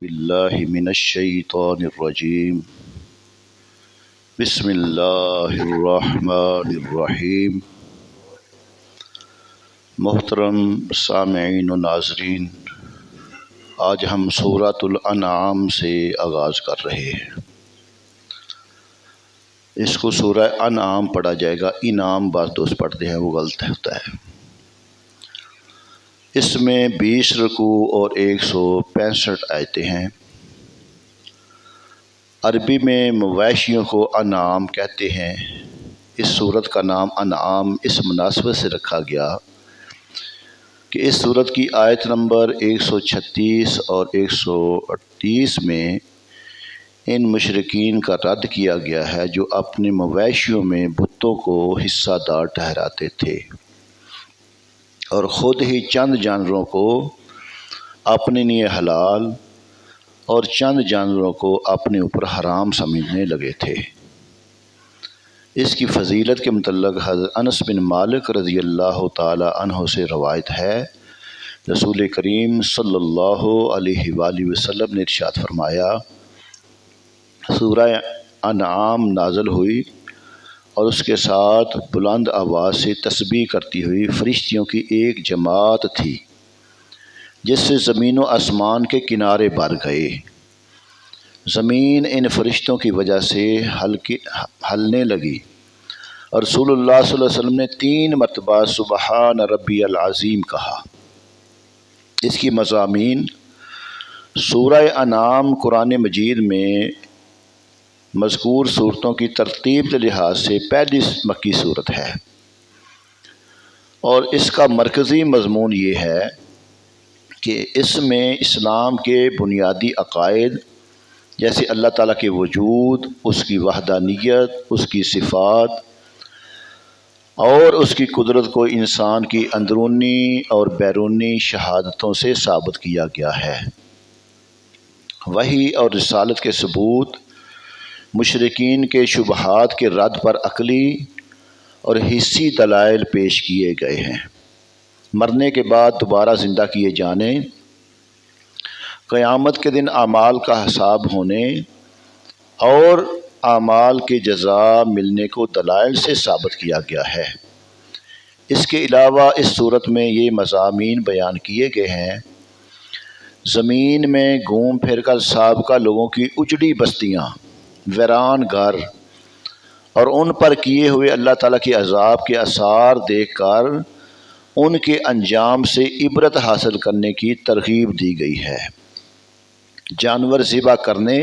باللہ من الشیطان الرجیم بسم اللہ الرحمن الرحیم۔ محترم سامعین و ناظرین، آج ہم سورۃ الانعام سے آغاز کر رہے ہیں۔ اس کو سورہ انعام پڑھا جائے گا، انعام بعض دوست پڑھتے ہیں، وہ غلط ہوتا ہے۔ اس میں 20 رکوع اور 165 آیتیں ہیں۔ عربی میں مویشیوں کو انعام کہتے ہیں۔ اس سورت کا نام انعام اس مناسبت سے رکھا گیا کہ اس سورت کی آیت نمبر 136 اور 138 میں ان مشرکین کا رد کیا گیا ہے جو اپنے مویشیوں میں بتوں کو حصہ دار ٹھہراتے تھے اور خود ہی چند جانوروں کو اپنے لیے حلال اور چند جانوروں کو اپنے اوپر حرام سمجھنے لگے تھے۔ اس کی فضیلت کے متعلق حضرت انس بن مالک رضی اللہ تعالی عنہ سے روایت ہے، رسول کریم صلی اللہ علیہ وآلہ وسلم نے ارشاد فرمایا، سورہ انعام نازل ہوئی اور اس کے ساتھ بلند آواز سے تسبیح کرتی ہوئی فرشتیوں کی ایک جماعت تھی جس سے زمین و آسمان کے کنارے بھر گئے۔ زمین ان فرشتوں کی وجہ سے ہلنے لگی اور رسول اللہ صلی اللہ علیہ وسلم نے 3 مرتبہ سبحان ربی العظیم کہا۔ اس کی مضامین: سورہ انعام قرآن مجید میں مذکور صورتوں کی ترتیب کے لحاظ سے پہلی مکی صورت ہے، اور اس کا مرکزی مضمون یہ ہے کہ اس میں اسلام کے بنیادی عقائد جیسے اللہ تعالیٰ کے وجود، اس کی وحدانیت، اس کی صفات اور اس کی قدرت کو انسان کی اندرونی اور بیرونی شہادتوں سے ثابت کیا گیا ہے۔ وحی اور رسالت کے ثبوت، مشرکین کے شبہات کے رد پر عقلی اور حسی دلائل پیش کیے گئے ہیں۔ مرنے کے بعد دوبارہ زندہ کیے جانے، قیامت کے دن اعمال کا حساب ہونے اور اعمال کے جزا ملنے کو دلائل سے ثابت کیا گیا ہے۔ اس کے علاوہ اس صورت میں یہ مضامین بیان کیے گئے ہیں: زمین میں گھوم پھر کر سابقہ لوگوں کی اجڑی بستیاں، ویران گھر اور ان پر کیے ہوئے اللہ تعالیٰ کے عذاب کے آثار دیکھ کر ان کے انجام سے عبرت حاصل کرنے کی ترغیب دی گئی ہے۔ جانور ذبح کرنے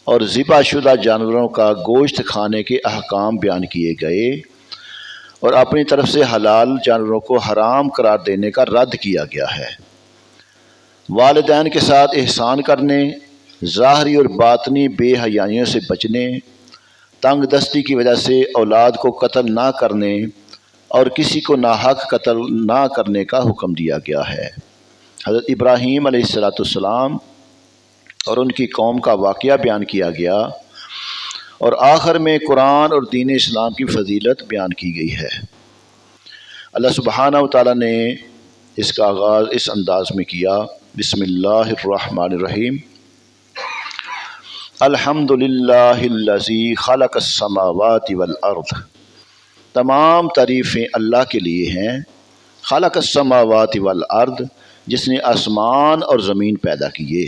اور ذبح شدہ جانوروں کا گوشت کھانے کے احکام بیان کیے گئے اور اپنی طرف سے حلال جانوروں کو حرام قرار دینے کا رد کیا گیا ہے۔ والدین کے ساتھ احسان کرنے، ظاہری اور باطنی بے حیائیوں سے بچنے، تنگ دستی کی وجہ سے اولاد کو قتل نہ کرنے اور کسی کو ناحق قتل نہ کرنے کا حکم دیا گیا ہے۔ حضرت ابراہیم علیہ السلام اور ان کی قوم کا واقعہ بیان کیا گیا اور آخر میں قرآن اور دین اسلام کی فضیلت بیان کی گئی ہے۔ اللہ سبحانہ و تعالیٰ نے اس کا آغاز اس انداز میں کیا: بسم اللہ الرحمن الرحیم، الحمد للہ الذی خلق السماوات والارض۔ تمام تعریفیں اللہ کے لیے ہیں۔ خلق السماوات والارض، جس نے آسمان اور زمین پیدا کیے۔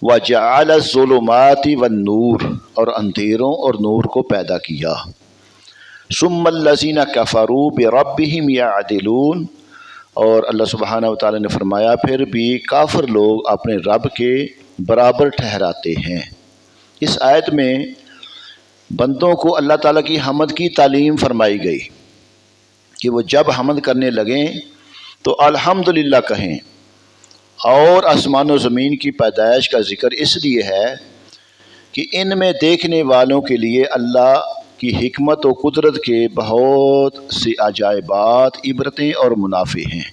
وجعل الظلمات والنور، اور اندھیروں اور نور کو پیدا کیا۔ ثم الذین کفروا بربہم یعدلون، اور اللہ سبحانہ و تعالیٰ نے فرمایا پھر بھی کافر لوگ اپنے رب کے برابر ٹھہراتے ہیں۔ اس آیت میں بندوں کو اللہ تعالیٰ کی حمد کی تعلیم فرمائی گئی کہ وہ جب حمد کرنے لگیں تو الحمدللہ کہیں، اور آسمان و زمین کی پیدائش کا ذکر اس لیے ہے کہ ان میں دیکھنے والوں کے لیے اللہ کی حکمت و قدرت کے بہت سے عجائبات، عبرتیں اور منافع ہیں۔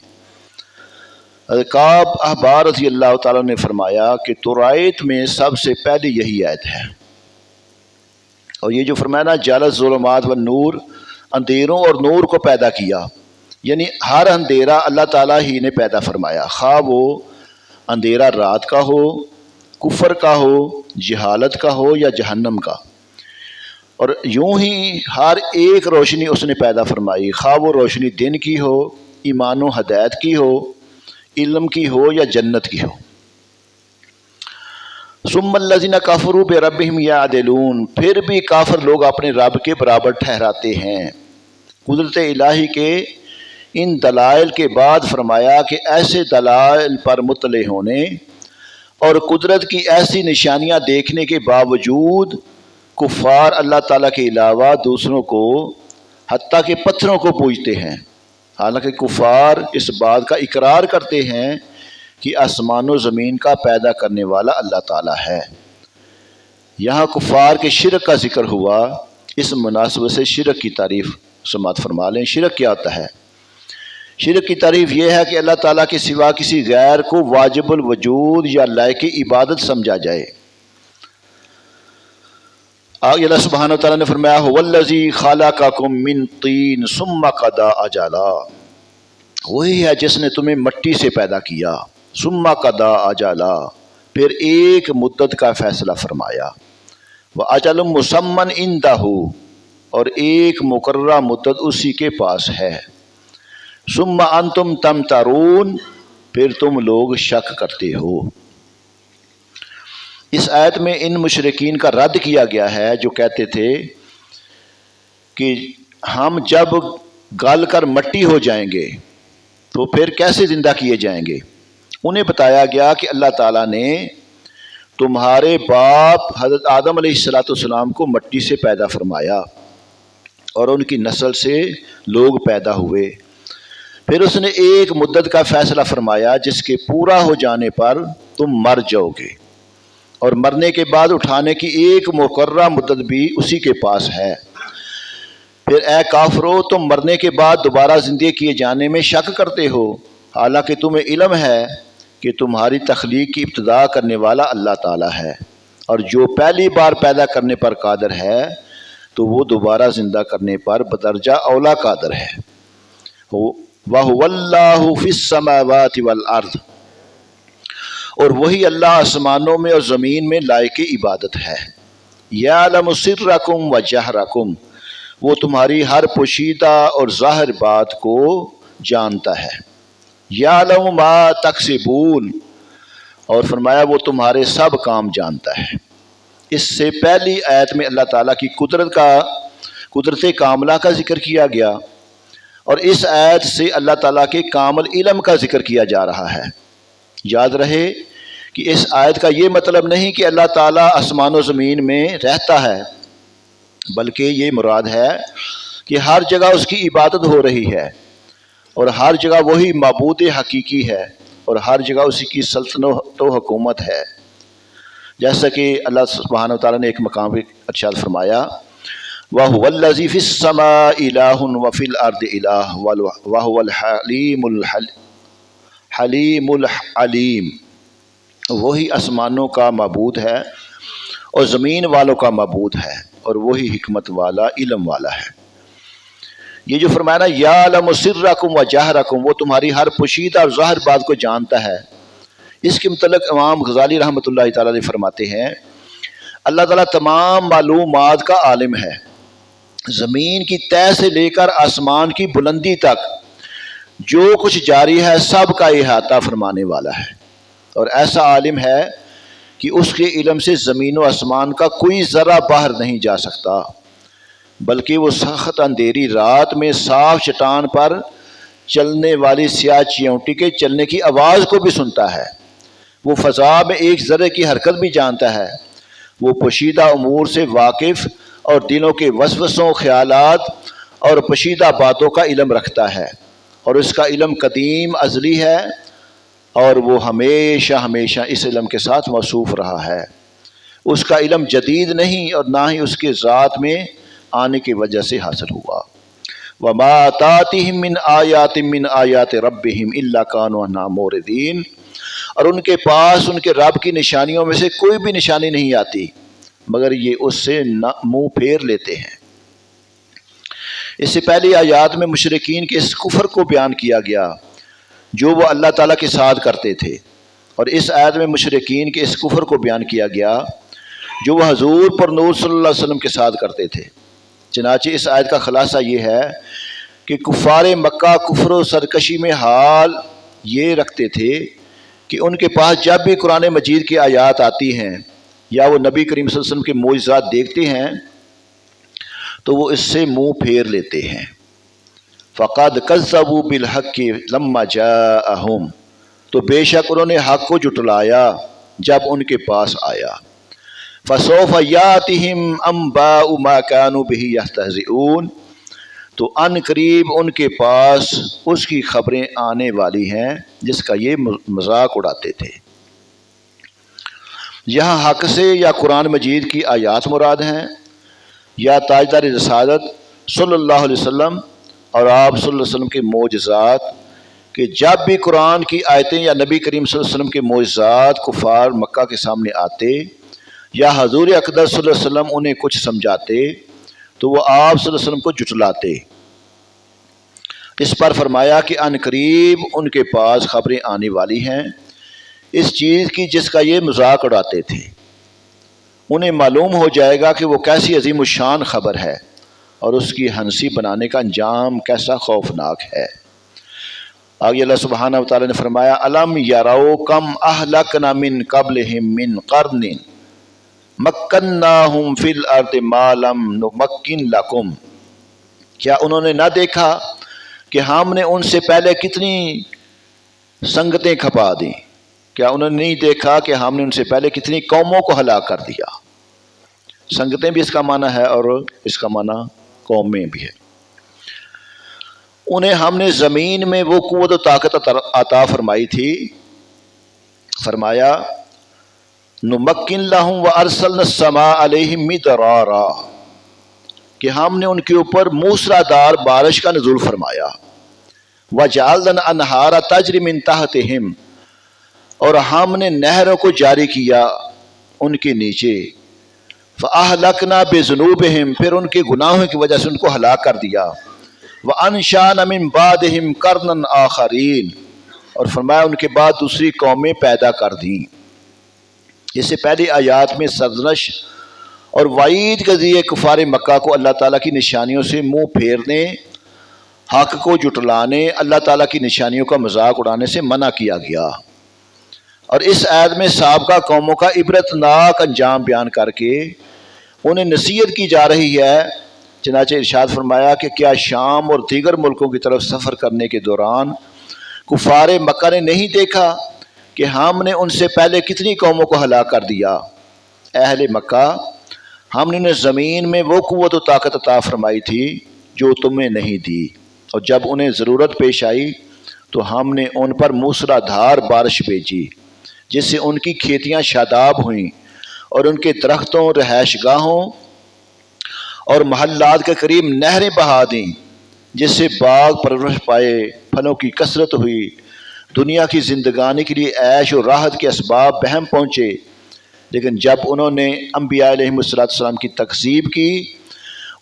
کعب احبار رضی اللہ تعالیٰ نے فرمایا کہ تورات میں سب سے پہلی یہی آیت ہے، اور یہ جو فرمایا نا جعل الظلمات والنور، اندھیروں اور نور کو پیدا کیا، یعنی ہر اندھیرا اللہ تعالیٰ ہی نے پیدا فرمایا، خواہ وہ اندھیرا رات کا ہو، کفر کا ہو، جہالت کا ہو یا جہنم کا، اور یوں ہی ہر ایک روشنی اس نے پیدا فرمائی، خواہ وہ روشنی دن کی ہو، ایمان و ہدایت کی ہو، علم کی ہو یا جنت کی ہو۔ ثم الذین کفروا بربہم یعدلون، پھر بھی کافر لوگ اپنے رب کے برابر ٹھہراتے ہیں۔ قدرت الہی کے ان دلائل کے بعد فرمایا کہ ایسے دلائل پر مطلع ہونے اور قدرت کی ایسی نشانیاں دیکھنے کے باوجود کفار اللہ تعالیٰ کے علاوہ دوسروں کو حتیٰ کہ پتھروں کو پوجتے ہیں، حالانکہ کفار اس بات کا اقرار کرتے ہیں کہ آسمان و زمین کا پیدا کرنے والا اللہ تعالیٰ ہے۔ یہاں کفار کے شرک کا ذکر ہوا، اس مناسبت سے شرک کی تعریف سماعت فرما لیں۔ شرک کیا ہوتا ہے؟ شرک کی تعریف یہ ہے کہ اللہ تعالیٰ کے سوا کسی غیر کو واجب الوجود یا لائق عبادت سمجھا جائے۔ آگے اللہ سبحانہ و تعالیٰ نے فرمایا هو الذی خلقکم من طین ثم قضی اجلا، وہی ہے جس نے تمہیں مٹی سے پیدا کیا، ثم قضی اجلا، پھر ایک مدت کا فیصلہ فرمایا، واجل مسمى عنده، اور ایک مقررہ مدت اسی کے پاس ہے، ثم انتم تمترون، پھر تم لوگ شک کرتے ہو۔ اس آیت میں ان مشرکین کا رد کیا گیا ہے جو کہتے تھے کہ ہم جب گل کر مٹی ہو جائیں گے تو پھر کیسے زندہ کیے جائیں گے۔ انہیں بتایا گیا کہ اللہ تعالیٰ نے تمہارے باپ حضرت آدم علیہ السلام کو مٹی سے پیدا فرمایا اور ان کی نسل سے لوگ پیدا ہوئے، پھر اس نے ایک مدت کا فیصلہ فرمایا جس کے پورا ہو جانے پر تم مر جاؤ گے، اور مرنے کے بعد اٹھانے کی ایک مقررہ مدت بھی اسی کے پاس ہے۔ پھر اے کافرو، تم مرنے کے بعد دوبارہ زندہ کیے جانے میں شک کرتے ہو، حالانکہ تمہیں علم ہے کہ تمہاری تخلیق کی ابتدا کرنے والا اللہ تعالیٰ ہے، اور جو پہلی بار پیدا کرنے پر قادر ہے تو وہ دوبارہ زندہ کرنے پر بدرجہ اولا قادر ہے۔ وَهُوَ اللَّهُ فِي السَّمَاوَاتِ وَالْأَرْضِ، اور وہی اللہ آسمانوں میں اور زمین میں لائق عبادت ہے۔ یعلم سرکم و جہرکم، وہ تمہاری ہر پوشیدہ اور ظاہر بات کو جانتا ہے۔ یعلم ما تکسبون، اور فرمایا وہ تمہارے سب کام جانتا ہے۔ اس سے پہلی آیت میں اللہ تعالیٰ کی قدرت کاملہ کا ذکر کیا گیا، اور اس آیت سے اللہ تعالیٰ کے کامل علم کا ذکر کیا جا رہا ہے۔ یاد رہے کہ اس آیت کا یہ مطلب نہیں کہ اللہ تعالیٰ آسمان و زمین میں رہتا ہے، بلکہ یہ مراد ہے کہ ہر جگہ اس کی عبادت ہو رہی ہے، اور ہر جگہ وہی معبود حقیقی ہے، اور ہر جگہ اسی کی سلطنت و حکومت ہے۔ جیسا کہ اللہ سبحانہ و تعالیٰ نے ایک مقام پہ ارشاد فرمایا وَهُوَ الَّذِي فِي السَّمَاءِ إِلَٰهٌ وَفِي الْأَرْضِ إِلَٰهٌ وَهُوَ الحلیم العلیم، وہی آسمانوں کا معبود ہے اور زمین والوں کا معبود ہے، اور وہی حکمت والا علم والا ہے۔ یہ جو فرمایا نا یعلم سرکم و جہرکم، وہ تمہاری ہر پوشیدہ اور ظاہر بات کو جانتا ہے، اس کے متعلق امام غزالی رحمۃ اللہ تعالیٰ علیہ فرماتے ہیں اللہ تعالیٰ تمام معلومات کا عالم ہے، زمین کی تہہ سے لے کر آسمان کی بلندی تک جو کچھ جاری ہے سب کا احاطہ فرمانے والا ہے، اور ایسا عالم ہے کہ اس کے علم سے زمین و آسمان کا کوئی ذرہ باہر نہیں جا سکتا، بلکہ وہ سخت اندھیری رات میں صاف چٹان پر چلنے والی سیاہ چیونٹی کے چلنے کی آواز کو بھی سنتا ہے، وہ فضا میں ایک ذرے کی حرکت بھی جانتا ہے، وہ پوشیدہ امور سے واقف اور دلوں کے وسوسوں، خیالات اور پوشیدہ باتوں کا علم رکھتا ہے، اور اس کا علم قدیم ازلی ہے، اور وہ ہمیشہ ہمیشہ اس علم کے ساتھ موصوف رہا ہے، اس کا علم جدید نہیں اور نہ ہی اس کے ذات میں آنے کی وجہ سے حاصل ہوا۔ وَمَا تَأْتِيهِم مِّنْ آيَاتٍ مِّنْ آيَاتِ رَبِّهِمْ إِلَّا كَانُوا عَنْهَا مُعْرِضِينَ، اور ان کے پاس ان کے رب کی نشانیوں میں سے کوئی بھی نشانی نہیں آتی مگر یہ اس سے منہ پھیر لیتے ہیں۔ اس سے پہلی آیات میں مشرکین کے اس کفر کو بیان کیا گیا جو وہ اللہ تعالیٰ کے ساتھ کرتے تھے، اور اس آیت میں مشرکین کے اس کفر کو بیان کیا گیا جو وہ حضور پر نور صلی اللہ علیہ وسلم کے ساتھ کرتے تھے۔ چنانچہ اس آیت کا خلاصہ یہ ہے کہ کفار مکہ کفر و سرکشی میں حال یہ رکھتے تھے کہ ان کے پاس جب بھی قرآن مجید کی آیات آتی ہیں یا وہ نبی کریم صلی اللہ علیہ وسلم کے معجزات دیکھتے ہیں تو وہ اس سے منہ پھیر لیتے ہیں۔ فقد کذبوا بالحق لما جاءہم، تو بے شک انہوں نے حق کو جھٹلایا جب ان کے پاس آیا۔ فسوف یاتہم انباء ما كانوا به یستہزئون، تو ان قریب ان کے پاس اس کی خبریں آنے والی ہیں جس کا یہ مذاق اڑاتے تھے۔ یہاں حق سے یا قرآن مجید کی آیات مراد ہیں یا تاجدار رسالت صلی اللہ علیہ وسلم اور آپ صلی اللہ علیہ وسلم کے معجزات، کہ جب بھی قرآن کی آیتیں یا نبی کریم صلی اللہ علیہ وسلم کے معجزات کفار مکہ کے سامنے آتے یا حضور اقدس صلی اللہ علیہ وسلم انہیں کچھ سمجھاتے تو وہ آپ صلی اللہ علیہ وسلم کو جھٹلاتے۔ اس پر فرمایا کہ ان قریب ان کے پاس خبریں آنے والی ہیں اس چیز کی جس کا یہ مذاق اڑاتے تھے۔ انہیں معلوم ہو جائے گا کہ وہ کیسی عظیم الشان خبر ہے اور اس کی ہنسی بنانے کا انجام کیسا خوفناک ہے۔ آگے اللہ سبحانہ وتعالی نے فرمایا الم یروا کم اہلکنا من قبلہم من قرن مکناہم فی الارض ما لم نمکن لکم، کیا انہوں نے نہ دیکھا کہ ہم نے ان سے پہلے کتنی سنگتیں کھپا دیں؟ کیا انہوں نے نہیں دیکھا کہ ہم نے ان سے پہلے کتنی قوموں کو ہلاک کر دیا؟ سنگتیں بھی اس کا معنی ہے اور اس کا معنی قومیں بھی ہے۔ انہیں ہم نے زمین میں وہ قوت و طاقت عطا فرمائی تھی، فرمایا نمکن لہم وارسلنا السماء علیہم مدرارا، کہ ہم نے ان کے اوپر موسلا دار بارش کا نزول فرمایا، وجعلنا انہارا تجری من تحتہم، اور ہم نے نہروں کو جاری کیا ان کے نیچے، فاہلکنا بذنوبہم، پھر ان کے گناہوں کی وجہ سے ان کو ہلاک کر دیا، وانشأنا من بعدہم قرنا آخرین، اور فرمایا ان کے بعد دوسری قومیں پیدا کر دیں۔ اس سے پہلی آیات میں سرزنش اور وعید کے ذریعے کفار مکہ کو اللہ تعالیٰ کی نشانیوں سے منہ پھیرنے، حق کو جھٹلانے، اللہ تعالیٰ کی نشانیوں کا مذاق اڑانے سے منع کیا گیا۔ اور اس آیت میں سابقہ قوموں کا عبرتناک انجام بیان کر کے انہیں نصیحت کی جا رہی ہے۔ چنانچہ ارشاد فرمایا کہ کیا شام اور دیگر ملکوں کی طرف سفر کرنے کے دوران کفار مکہ نے نہیں دیکھا کہ ہم نے ان سے پہلے کتنی قوموں کو ہلاک کر دیا؟ اہل مکہ، ہم نے انہیں زمین میں وہ قوت و طاقت عطا فرمائی تھی جو تمہیں نہیں دی، اور جب انہیں ضرورت پیش آئی تو ہم نے ان پر موسلا دھار بارش بھیجی جس سے ان کی کھیتیاں شاداب ہوئیں اور ان کے درختوں، رہائش گاہوں اور محلات کے قریب نہریں بہا دیں، جس سے باغ پرورش پائے، پھلوں کی کثرت ہوئی، دنیا کی زندگانی کے لیے عیش و راحت کے اسباب بہم پہنچے۔ لیکن جب انہوں نے انبیاء علیہ السلام کی تکذیب کی،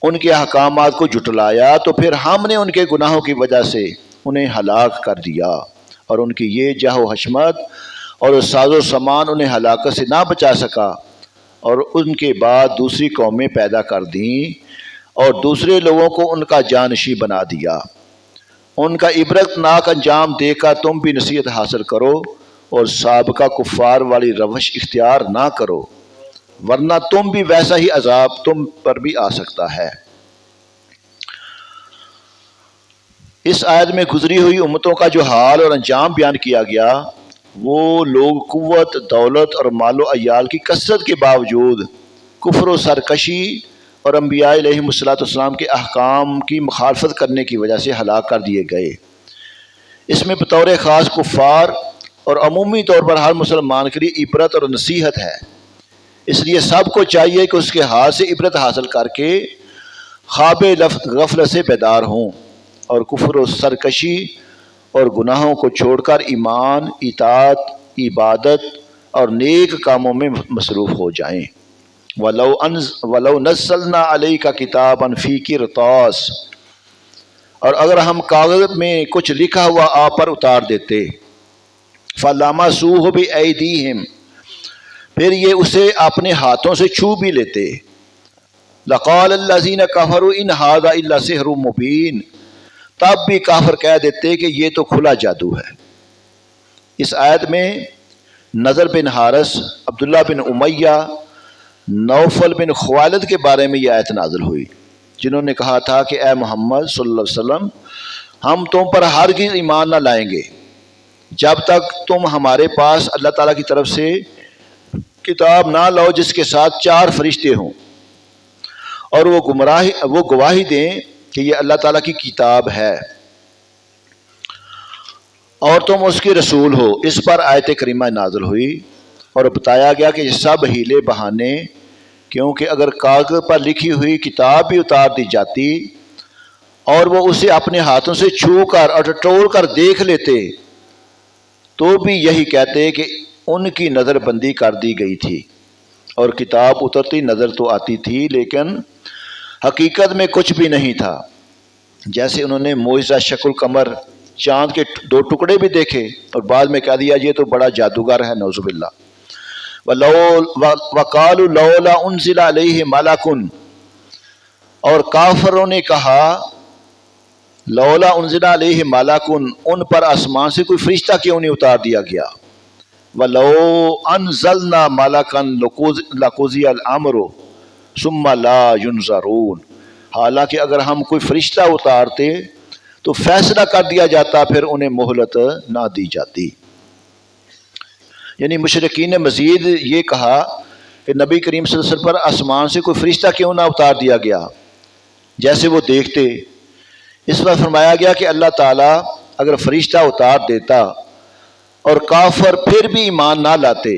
ان کے احکامات کو جھٹلایا، تو پھر ہم نے ان کے گناہوں کی وجہ سے انہیں ہلاک کر دیا، اور ان کی یہ جاہ و حشمت اور ساز و سامان انہیں ہلاکت سے نہ بچا سکا، اور ان کے بعد دوسری قومیں پیدا کر دیں اور دوسرے لوگوں کو ان کا جانشین بنا دیا۔ ان کا عبرتناک انجام دیکھ کر تم بھی نصیحت حاصل کرو اور سابقہ کفار والی روش اختیار نہ کرو، ورنہ تم بھی ویسا ہی عذاب تم پر بھی آ سکتا ہے۔ اس آیت میں گزری ہوئی امتوں کا جو حال اور انجام بیان کیا گیا، وہ لوگ قوت، دولت اور مال و عیال کی کثرت کے باوجود کفر و سرکشی اور انبیاء علیہ السلام کے احکام کی مخالفت کرنے کی وجہ سے ہلاک کر دیے گئے۔ اس میں بطور خاص کفار اور عمومی طور پر ہر مسلمان کے لیے عبرت اور نصیحت ہے۔ اس لیے سب کو چاہیے کہ اس کے حال سے عبرت حاصل کر کے خواب غفلت سے بیدار ہوں اور کفر و سرکشی اور گناہوں کو چھوڑ کر ایمان، اطاعت، عبادت اور نیک کاموں میں مصروف ہو جائیں۔ وَلَوْ نَزَّلْنَا عَلَيْكَ كِتَابًا فِي قِرْطَاسٍ، اور اگر ہم کاغذ میں کچھ لکھا ہوا آپ پر اتار دیتے، فَلَمَسُوهُ بِأَيْدِيهِمْ، پھر یہ اسے اپنے ہاتھوں سے چھو بھی لیتے۔ لَقَالَ الَّذِينَ كَفَرُوا إِنْ هَذَا إِلَّا سِحْرٌ مُبِينٌ، تب بھی کافر کہہ دیتے کہ یہ تو کھلا جادو ہے۔ اس آیت میں نضر بن حارث، عبداللہ بن امیہ، نوفل بن خوالد کے بارے میں یہ آیت نازل ہوئی، جنہوں نے کہا تھا کہ اے محمد صلی اللہ علیہ وسلم، ہم تم پر ہرگز ایمان نہ لائیں گے جب تک تم ہمارے پاس اللہ تعالیٰ کی طرف سے کتاب نہ لاؤ جس کے ساتھ 4 فرشتے ہوں اور وہ گواہی دیں کہ یہ اللہ تعالیٰ کی کتاب ہے اور تم اس کے رسول ہو۔ اس پر آیت کریمہ نازل ہوئی اور بتایا گیا کہ یہ سب ہیلے بہانے، کیونکہ اگر کاغذ پر لکھی ہوئی کتاب بھی اتار دی جاتی اور وہ اسے اپنے ہاتھوں سے چھو کر اور ٹٹول کر دیکھ لیتے تو بھی یہی کہتے کہ ان کی نظر بندی کر دی گئی تھی اور کتاب اترتی نظر تو آتی تھی لیکن حقیقت میں کچھ بھی نہیں تھا۔ جیسے انہوں نے معجزہ شکل القمر، چاند کے 2 ٹکڑے بھی دیکھے اور بعد میں کہہ دیا یہ تو بڑا جادوگر ہے، نعوذ باللہ۔ وَقَالُوا لَوْلَا أُنزِلَ عَلَيْهِ مَلَكٌ، اور کافروں نے کہا لولا انزل علیہ ملکٌ، ان پر آسمان سے کوئی فرشتہ کیوں نہیں اتار دیا گیا۔ وَلَوْ أَنزَلْنَا مَلَكًا لَقُضِيَ الْأَمْرُ ثُمَّ لَا يُنظَرُونَ، حالانکہ اگر ہم کوئی فرشتہ اتارتے تو فیصلہ کر دیا جاتا، پھر انہیں مہلت نہ دی جاتی۔ یعنی مشرکین نے مزید یہ کہا کہ نبی کریم صلی اللہ علیہ وسلم پر آسمان سے کوئی فرشتہ کیوں نہ اتار دیا گیا جیسے وہ دیکھتے۔ اس پر فرمایا گیا کہ اللہ تعالیٰ اگر فرشتہ اتار دیتا اور کافر پھر بھی ایمان نہ لاتے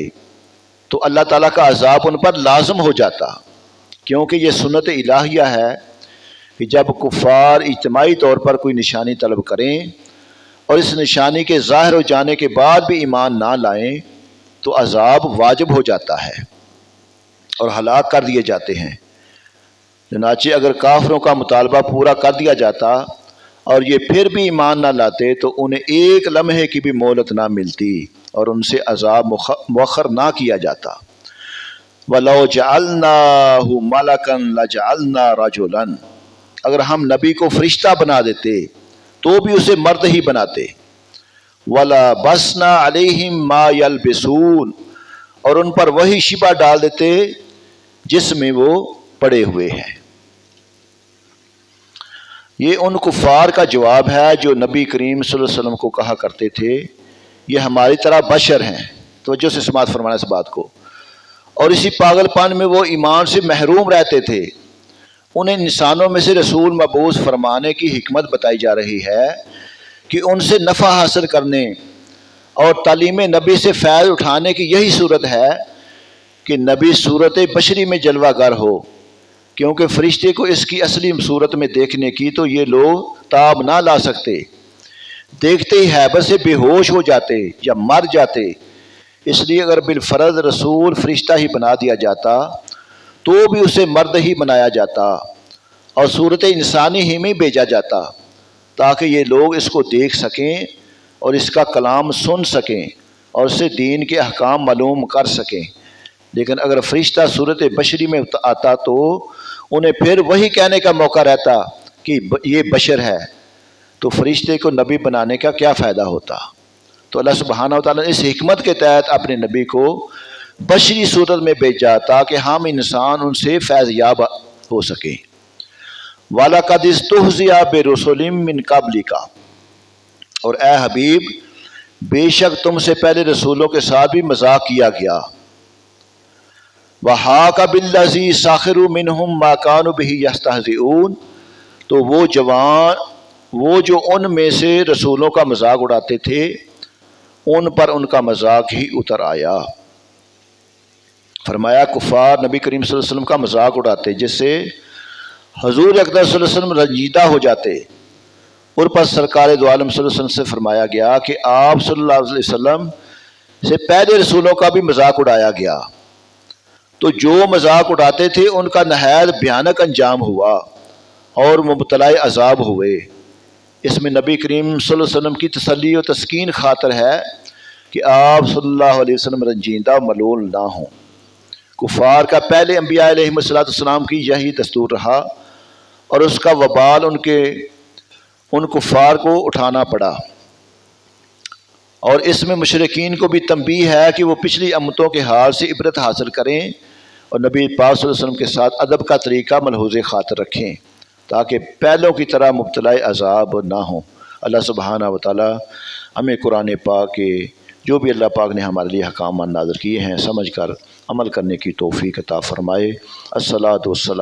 تو اللہ تعالیٰ کا عذاب ان پر لازم ہو جاتا، کیونکہ یہ سنت الہیہ ہے کہ جب کفار اجتماعی طور پر کوئی نشانی طلب کریں اور اس نشانی کے ظاہر ہو جانے کے بعد بھی ایمان نہ لائیں تو عذاب واجب ہو جاتا ہے اور ہلاک کر دیے جاتے ہیں۔ چنانچہ اگر کافروں کا مطالبہ پورا کر دیا جاتا اور یہ پھر بھی ایمان نہ لاتے تو انہیں ایک لمحے کی بھی مہلت نہ ملتی اور ان سے عذاب مؤخر نہ کیا جاتا۔ وَلَوْ جَعَلْنَاهُ مَلَكًا لَجَعَلْنَا رَجُلًا، اگر ہم نبی کو فرشتہ بنا دیتے تو بھی اسے مرد ہی بناتے۔ وَلَبَسْنَا عَلَيْهِمْ مَا يَلْبِسُونَ، اور ان پر وہی شبہ ڈال دیتے جس میں وہ پڑے ہوئے ہیں۔ یہ ان کفار کا جواب ہے جو نبی کریم صلی اللہ علیہ وسلم کو کہا کرتے تھے یہ ہماری طرح بشر ہیں۔ توجہ سے سماعت فرمانا اس بات کو۔ اور اسی پاگل پن میں وہ ایمان سے محروم رہتے تھے۔ انہیں انسانوں میں سے رسول مبعوث فرمانے کی حکمت بتائی جا رہی ہے کہ ان سے نفع حاصل کرنے اور تعلیم نبی سے فیض اٹھانے کی یہی صورت ہے کہ نبی صورت بشری میں جلوہ گر ہو، کیونکہ فرشتے کو اس کی اصلی صورت میں دیکھنے کی تو یہ لوگ تاب نہ لا سکتے، دیکھتے ہی ہیبت سے بے ہوش ہو جاتے یا مر جاتے۔ اس لیے اگر بالفرض رسول فرشتہ ہی بنا دیا جاتا تو بھی اسے مرد ہی بنایا جاتا اور صورت انسانی ہی میں بھیجا جاتا تاکہ یہ لوگ اس کو دیکھ سکیں اور اس کا کلام سن سکیں اور اسے دین کے احکام معلوم کر سکیں۔ لیکن اگر فرشتہ صورت بشری میں آتا تو انہیں پھر وہی کہنے کا موقع رہتا کہ یہ بشر ہے، تو فرشتے کو نبی بنانے کا کیا فائدہ ہوتا۔ تو اللہ سبحانہ وتعالیٰ نے اس حکمت کے تحت اپنے نبی کو بشری صورت میں بھیجا تاکہ ہم انسان ان سے فیض یاب ہو سکیں۔ وَلَقَدِ اسْتُهْزِئَ بِرُسُلٍ مِّن قَبْلِكَ، اور اے حبیب بے شک تم سے پہلے رسولوں کے ساتھ بھی مذاق کیا گیا۔ وَحَاقَ بِالَّذِي سَخِرُوا مِنْهُمْ مَا كَانُوا بِهِ يَسْتَهْزِئُونَ، تو وہ جو ان میں سے رسولوں کا مذاق اڑاتے تھے ان پر ان کا مذاق ہی اتر آیا۔ فرمایا کفار نبی کریم صلی اللہ علیہ وسلم کا مذاق اڑاتے جس سے حضور اقدس صلی اللہ علیہ وسلم رنجیدہ ہو جاتے، اور پر سرکار دو عالم صلی اللہ علیہ وسلم سے فرمایا گیا کہ آپ صلی اللہ علیہ وسلم سے پہلے رسولوں کا بھی مذاق اڑایا گیا، تو جو مذاق اڑاتے تھے ان کا نہایت بھیانک انجام ہوا اور مبتلا عذاب ہوئے۔ اس میں نبی کریم صلی اللہ علیہ وسلم کی تسلی و تسکین خاطر ہے کہ آپ صلی اللہ علیہ وسلم رنجیدہ ملول نہ ہوں۔ کفار کا پہلے انبیاء علیہ السلام کی یہی دستور رہا اور اس کا وبال ان کفار کو اٹھانا پڑا، اور اس میں مشرکین کو بھی تنبیہ ہے کہ وہ پچھلی امتوں کے حال سے عبرت حاصل کریں اور نبی پاک صلی اللہ علیہ وسلم کے ساتھ ادب کا طریقہ ملحوظ خاطر رکھیں تاکہ پہلوں کی طرح مبتلا عذاب نہ ہوں۔ اللہ سبحانہ و تعالی ہمیں قرآن پاک کے جو بھی اللہ پاک نے ہمارے لیے احکامات نازل کیے ہیں سمجھ کر عمل کرنے کی توفیق عطا فرمائے۔ الصلاۃ والسلام